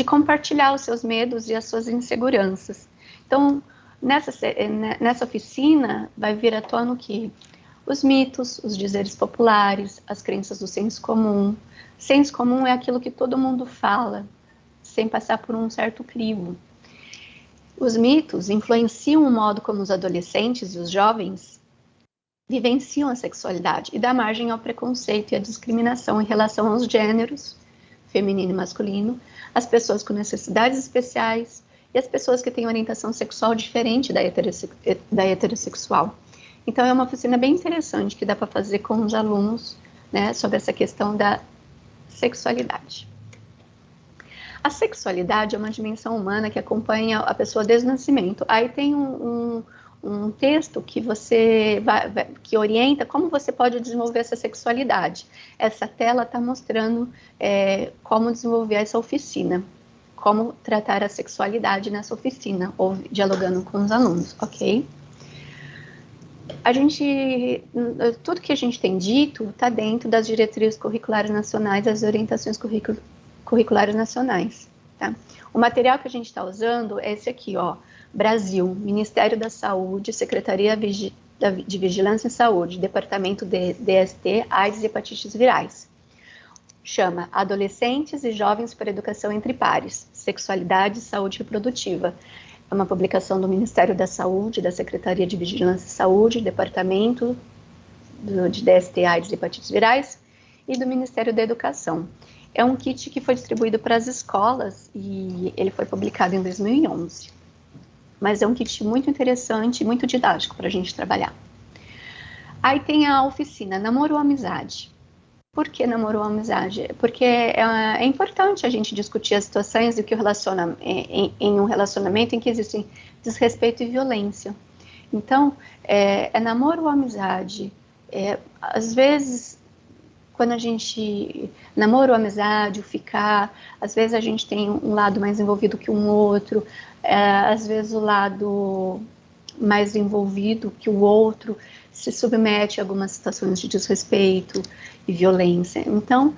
compartilhar os seus medos e as suas inseguranças. Então, nessa oficina, vai vir à tona o quê? Os mitos, os dizeres populares, as crenças do senso comum. Senso comum é aquilo que todo mundo fala, sem passar por um certo crivo. Os mitos influenciam o modo como os adolescentes e os jovens vivenciam a sexualidade e dá margem ao preconceito e à discriminação em relação aos gêneros, feminino e masculino, as pessoas com necessidades especiais e as pessoas que têm orientação sexual diferente da heterossexual. Então, é uma oficina bem interessante que dá para fazer com os alunos, né, sobre essa questão da sexualidade. A sexualidade é uma dimensão humana que acompanha a pessoa desde o nascimento. Aí tem um texto que que orienta como você pode desenvolver essa sexualidade. Essa tela está mostrando como desenvolver essa oficina, como tratar a sexualidade nessa oficina, ou dialogando com os alunos, ok? Tudo que a gente tem dito está dentro das diretrizes curriculares nacionais, das orientações curriculares nacionais, tá? O material que a gente está usando é esse aqui, ó, Brasil, Ministério da Saúde, Secretaria de Vigilância em Saúde, Departamento de DST, AIDS e Hepatites Virais. chama Adolescentes e Jovens para Educação entre Pares, Sexualidade e Saúde Reprodutiva. É uma publicação do Ministério da Saúde, da Secretaria de Vigilância e Saúde, Departamento de DST, AIDS e Hepatites Virais e do Ministério da Educação. É um kit que foi distribuído para as escolas e ele foi publicado em 2011. Mas é um kit muito interessante e muito didático para a gente trabalhar. Aí tem a oficina Namoro ou Amizade. Por que namoro ou amizade? Porque é importante a gente discutir as situações do que relaciona em um relacionamento em que existem desrespeito e violência. Então, é namoro ou amizade? Às vezes, quando a gente namoro ou amizade, o ficar, às vezes a gente tem um lado mais envolvido que um outro, às vezes o lado mais envolvido que o outro se submete a algumas situações de desrespeito e violência. Então,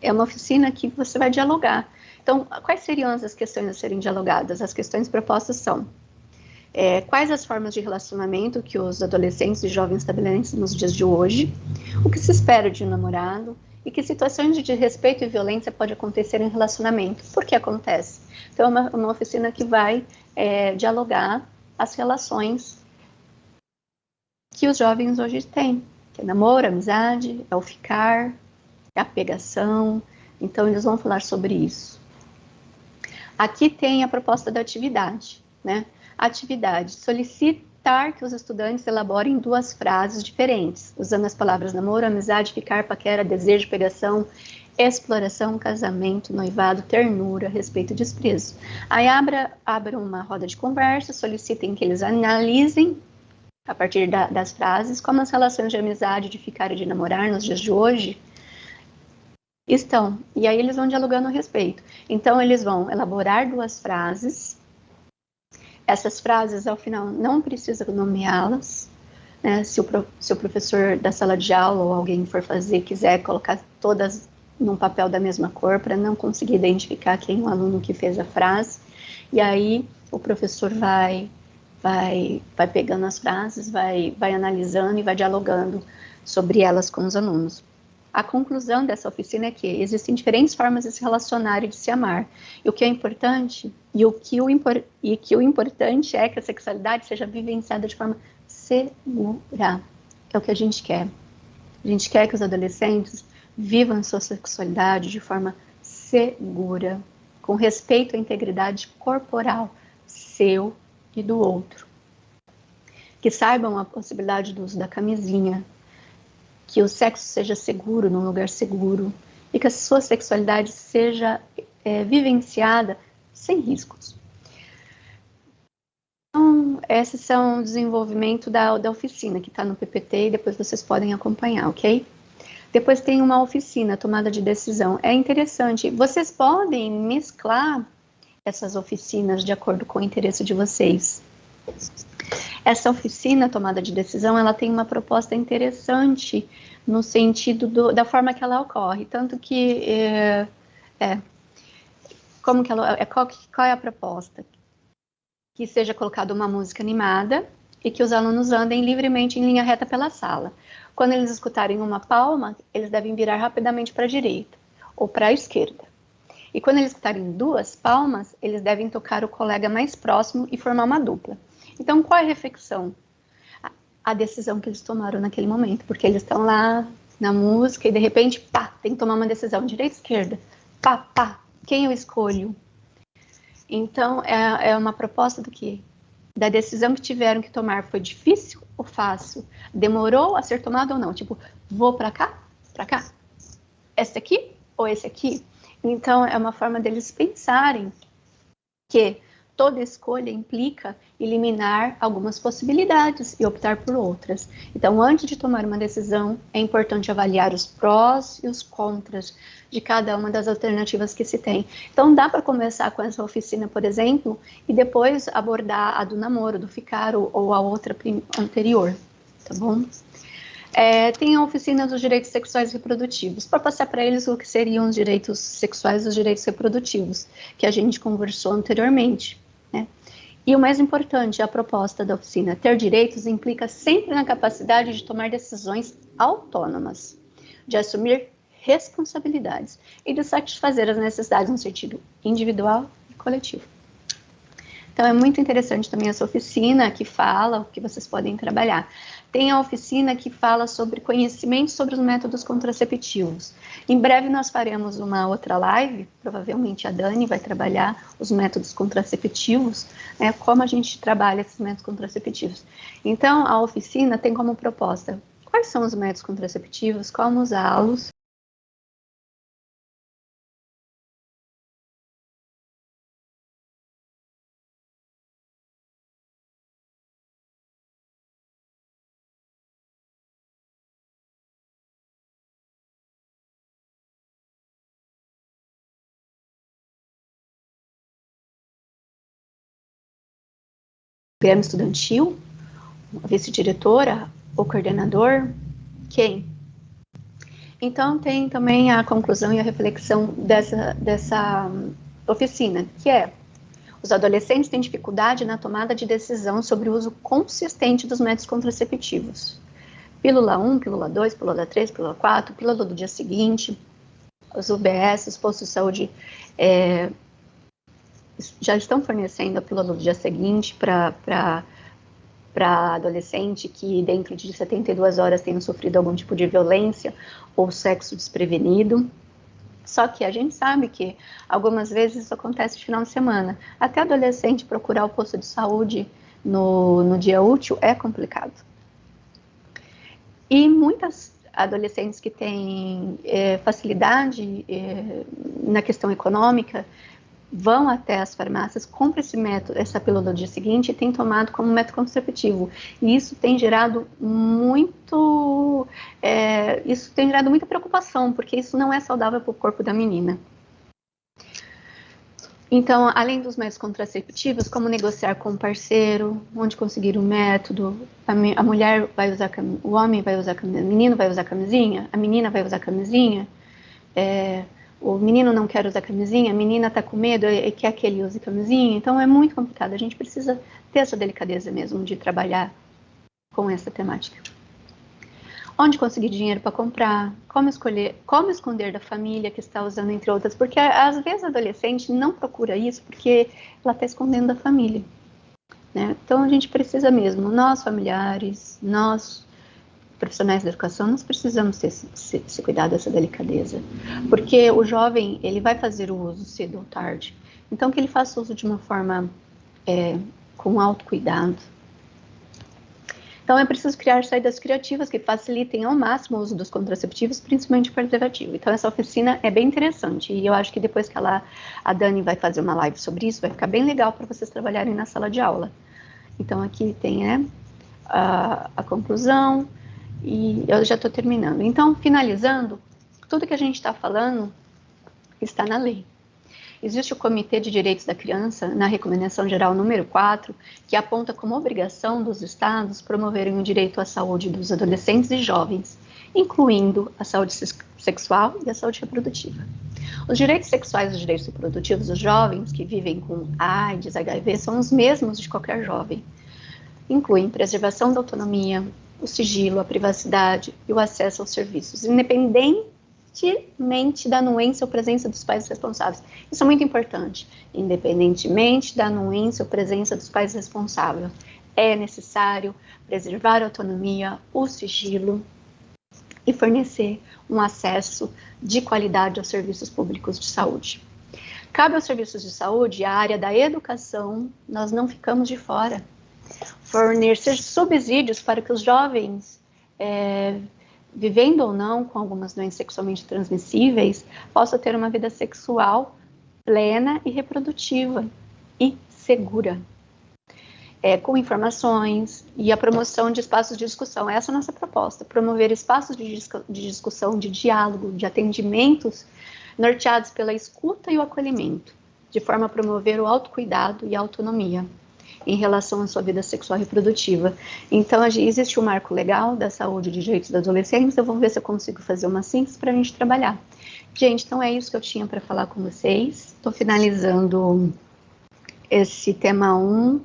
é uma oficina que você vai dialogar. Então, quais seriam as questões a serem dialogadas? As questões propostas são: quais as formas de relacionamento que os adolescentes e jovens estabelecem nos dias de hoje? O que se espera de um namorado? E que situações de desrespeito e violência pode acontecer em relacionamento? Por que acontece? Então, é uma oficina que vai dialogar as relações que os jovens hoje têm, que é namoro, amizade, é o ficar, é a pegação. Então, eles vão falar sobre isso. Aqui tem a proposta da atividade, né? Atividade: solicitar que os estudantes elaborem 2 frases diferentes, usando as palavras namoro, amizade, ficar, paquera, desejo, pegação, exploração, casamento, noivado, ternura, respeito e desprezo. Aí abram uma roda de conversa, solicitem que eles analisem, a partir das frases, como as relações de amizade, de ficar e de namorar nos dias de hoje estão. E aí eles vão dialogando a respeito. Então, eles vão elaborar 2 frases. Essas frases, ao final, não precisa nomeá-las, né? Se o professor da sala de aula ou alguém for fazer, quiser colocar todas num papel da mesma cor, para não conseguir identificar quem é o aluno que fez a frase. E aí, o professor vai pegando as frases, vai analisando e vai dialogando sobre elas com os alunos. A conclusão dessa oficina é que existem diferentes formas de se relacionar e de se amar. E o que é importante, que o importante é que a sexualidade seja vivenciada de forma segura. É o que a gente quer. A gente quer que os adolescentes vivam sua sexualidade de forma segura, com respeito à integridade corporal seu e do outro. Que saibam a possibilidade do uso da camisinha, que o sexo seja seguro, num lugar seguro, e que a sua sexualidade seja vivenciada sem riscos. Então, esses são o desenvolvimento da oficina, que está no PPT, e depois vocês podem acompanhar, ok? Depois tem uma oficina, tomada de decisão. É interessante, vocês podem mesclar essas oficinas de acordo com o interesse de vocês. Essa oficina, tomada de decisão, ela tem uma proposta interessante no sentido da forma que ela ocorre, tanto que qual é a proposta? Que seja colocada uma música animada e que os alunos andem livremente em linha reta pela sala. Quando eles escutarem uma palma, eles devem virar rapidamente para a direita ou para a esquerda. E quando eles escutarem 2 palmas, eles devem tocar o colega mais próximo e formar uma dupla. Então, qual é a reflexão? A decisão que eles tomaram naquele momento, porque eles estão lá na música e de repente, pá, tem que tomar uma decisão, direita, esquerda, pá, quem eu escolho? Então, é uma proposta do quê? Da decisão que tiveram que tomar, foi difícil ou fácil? Demorou a ser tomada ou não? Tipo, vou para cá? Esse aqui ou esse aqui? Então, é uma forma deles pensarem que toda escolha implica eliminar algumas possibilidades e optar por outras. Então, antes de tomar uma decisão, é importante avaliar os prós e os contras de cada uma das alternativas que se tem. Então, dá para começar com essa oficina, por exemplo, e depois abordar a do namoro, do ficar ou a outra anterior, tá bom? Tem a oficina dos direitos sexuais e reprodutivos, para passar para eles o que seriam os direitos sexuais e os direitos reprodutivos, que a gente conversou anteriormente, né? E o mais importante, a proposta da oficina, ter direitos implica sempre na capacidade de tomar decisões autônomas, de assumir responsabilidades e de satisfazer as necessidades no sentido individual e coletivo. Então, é muito interessante também essa oficina que fala o que vocês podem trabalhar. Tem a oficina que fala sobre conhecimento sobre os métodos contraceptivos. Em breve nós faremos uma outra live, provavelmente a Dani vai trabalhar os métodos contraceptivos, né, como a gente trabalha esses métodos contraceptivos. Então, a oficina tem como proposta quais são os métodos contraceptivos, como usá-los, programa estudantil, a vice-diretora, o coordenador, quem? Então, tem também a conclusão e a reflexão dessa oficina, que é: os adolescentes têm dificuldade na tomada de decisão sobre o uso consistente dos métodos contraceptivos. Pílula 1, pílula 2, pílula 3, pílula 4, pílula do dia seguinte, os UBS, os postos de saúde, já estão fornecendo a pílula do dia seguinte para adolescente que dentro de 72 horas tenha sofrido algum tipo de violência ou sexo desprevenido. Só que a gente sabe que algumas vezes isso acontece de final de semana. Até adolescente procurar o posto de saúde no dia útil é complicado. E muitas adolescentes que têm facilidade na questão econômica vão até as farmácias, compram esse método, essa pílula do dia seguinte e têm tomado como método contraceptivo. E isso tem gerado muita preocupação, porque isso não é saudável para o corpo da menina. Então, além dos métodos contraceptivos, como negociar com o parceiro, onde conseguir o método, a mulher vai usar, o homem vai usar, o menino vai usar camisinha, a menina vai usar camisinha, o menino não quer usar camisinha, a menina está com medo e quer que ele use camisinha. Então, é muito complicado. A gente precisa ter essa delicadeza mesmo de trabalhar com essa temática. Onde conseguir dinheiro para comprar, como esconder da família que está usando, entre outras. Porque, às vezes, a adolescente não procura isso porque ela está escondendo da família, né? Então, a gente precisa mesmo, nós familiares, nós profissionais da educação, nós precisamos ter esse cuidado, essa delicadeza, porque o jovem, ele vai fazer o uso cedo ou tarde, então que ele faça uso de uma forma com autocuidado. Então é preciso criar saídas criativas que facilitem ao máximo o uso dos contraceptivos, principalmente o preservativo. Então essa oficina é bem interessante, e eu acho que depois que a Dani vai fazer uma live sobre isso, vai ficar bem legal para vocês trabalharem na sala de aula. Então aqui tem a conclusão, e eu já estou terminando. Então, finalizando, tudo que a gente está falando está na lei. Existe o Comitê de Direitos da Criança, na Recomendação Geral número 4, que aponta como obrigação dos estados promoverem o direito à saúde dos adolescentes e jovens, incluindo a saúde sexual e a saúde reprodutiva. Os direitos sexuais e os direitos reprodutivos dos jovens que vivem com AIDS, HIV, são os mesmos de qualquer jovem. Incluem preservação da autonomia, o sigilo, a privacidade e o acesso aos serviços, independentemente da anuência ou presença dos pais responsáveis. Isso é muito importante. Independentemente da anuência ou presença dos pais responsáveis, é necessário preservar a autonomia, o sigilo e fornecer um acesso de qualidade aos serviços públicos de saúde. Cabe aos serviços de saúde, a área da educação, nós não ficamos de fora. Fornecer subsídios para que os jovens, vivendo ou não com algumas doenças sexualmente transmissíveis, possam ter uma vida sexual plena e reprodutiva e segura, com informações e a promoção de espaços de discussão. Essa é a nossa proposta, promover espaços de discussão, de diálogo, de atendimentos norteados pela escuta e o acolhimento, de forma a promover o autocuidado e a autonomia em relação à sua vida sexual e reprodutiva. Então, existe um marco legal da saúde e de direitos dos adolescentes. Eu vou ver se eu consigo fazer uma síntese para a gente trabalhar. Gente, então é isso que eu tinha para falar com vocês. Estou finalizando esse tema 1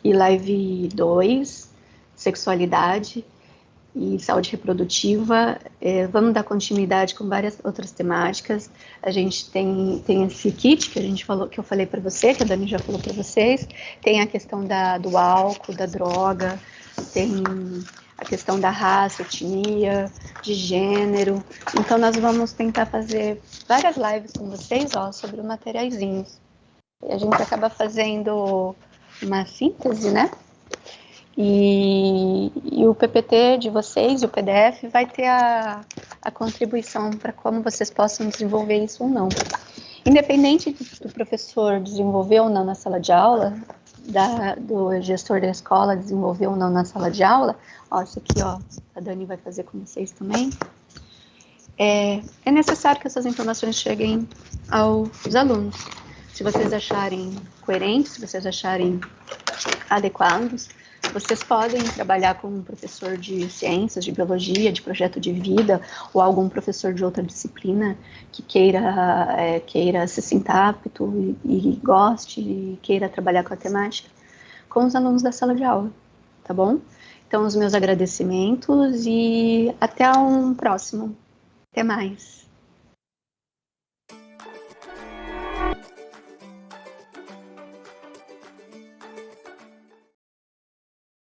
e live 2, sexualidade. e saúde reprodutiva. Vamos dar continuidade com várias outras temáticas. A gente tem esse kit que a gente falou, que eu falei para você, que a Dani já falou para vocês. Tem a questão do álcool, da droga, tem a questão da raça, etnia, de gênero. Então nós vamos tentar fazer várias lives com vocês, sobre os materiaizinhos. E a gente acaba fazendo uma síntese, né? E o PPT de vocês e o PDF vai ter a contribuição para como vocês possam desenvolver isso ou não. Independente do professor desenvolver ou não na sala de aula, do gestor da escola desenvolver ou não na sala de aula, isso aqui, a Dani vai fazer com vocês também. É necessário que essas informações cheguem aos alunos. Se vocês acharem coerentes, se vocês acharem adequados, vocês podem trabalhar com um professor de ciências, de biologia, de projeto de vida, ou algum professor de outra disciplina que queira se sinta apto e goste e queira trabalhar com a temática, com os alunos da sala de aula, tá bom? Então, os meus agradecimentos e até um próximo. Até mais.